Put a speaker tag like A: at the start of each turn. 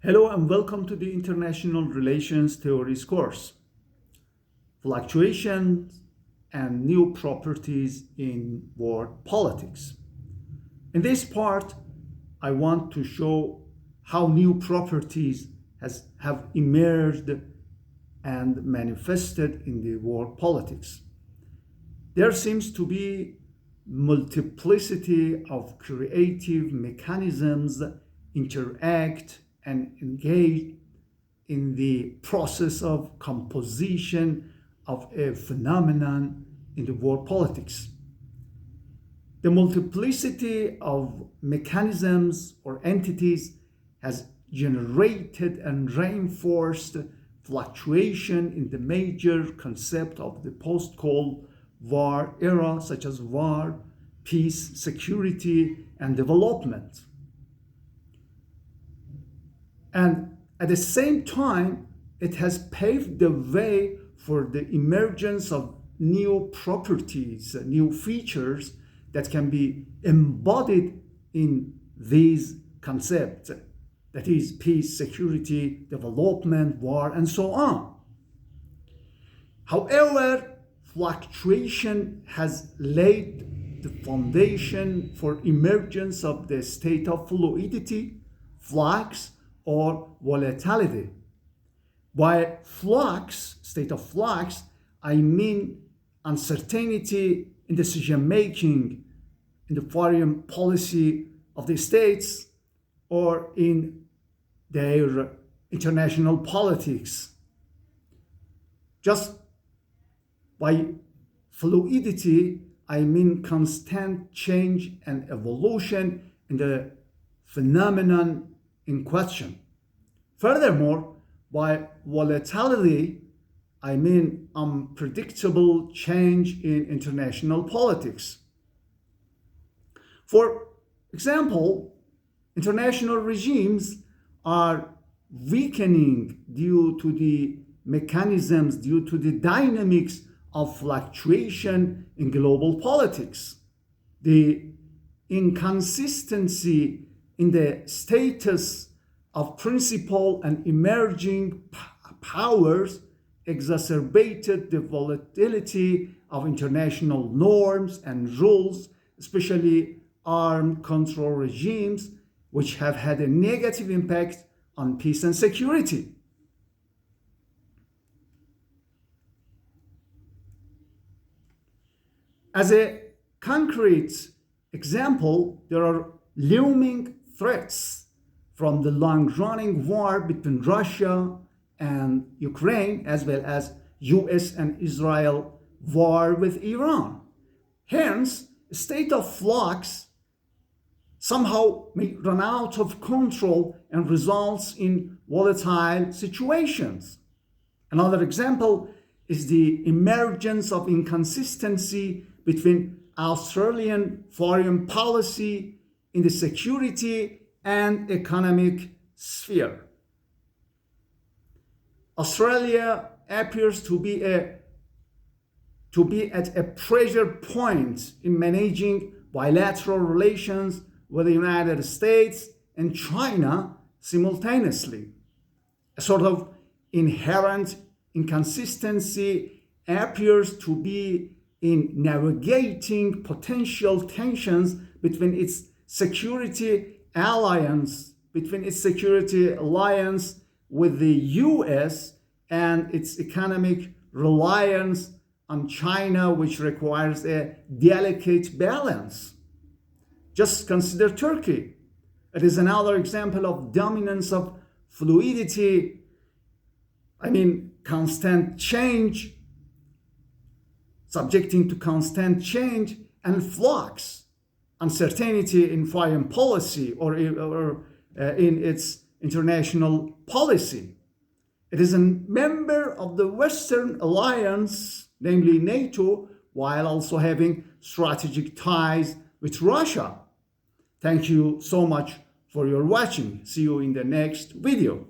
A: Hello and welcome to the International Relations Theories course, Fluctuations and New Properties in World Politics. In this part, I want to show how new properties have emerged and manifested in the world politics. There seems to be multiplicity of creative mechanisms interact and engage in the process of composition of a phenomenon in the world politics. The multiplicity of mechanisms or entities has generated and reinforced fluctuation in the major concept of the post-Cold War era, such as war, peace, security, and development. And at the same time, it has paved the way for the emergence of new properties, new features that can be embodied in these concepts. That is peace, security, development, war, and so on. However, fluctuation has laid the foundation for emergence of the state of fluidity, flux, or volatility. By flux, state of flux, I mean uncertainty in decision making in the foreign policy of the states or in their international politics. Just by fluidity, I mean constant change and evolution in the phenomenon in question. Furthermore, by volatility, I mean unpredictable change in international politics. For example, international regimes are weakening due to the mechanisms, due to the dynamics of fluctuation in global politics. The inconsistency in the status of principal and emerging powers exacerbated the volatility of international norms and rules, especially armed control regimes, which have had a negative impact on peace and security. As a concrete example, there are looming threats from the long-running war between Russia and Ukraine, as well as US and Israel war with Iran. Hence, a state of flux somehow may run out of control and results in volatile situations. Another example is the emergence of inconsistency between Australian foreign policy in the security and economic sphere. Australia appears to be at a pressure point in managing bilateral relations with the United States and China simultaneously. A sort of inherent inconsistency appears to be in navigating potential tensions between its security alliance with the US and its economic reliance on China, which requires a delicate balance. Just consider Turkey. It is another example of dominance of fluidity, constant change, subjecting to constant change, and flux, uncertainty in foreign policy or in its international policy. It is a member of the Western alliance, namely NATO, while also having strategic ties with Russia. Thank you so much for your watching. See you in the next video.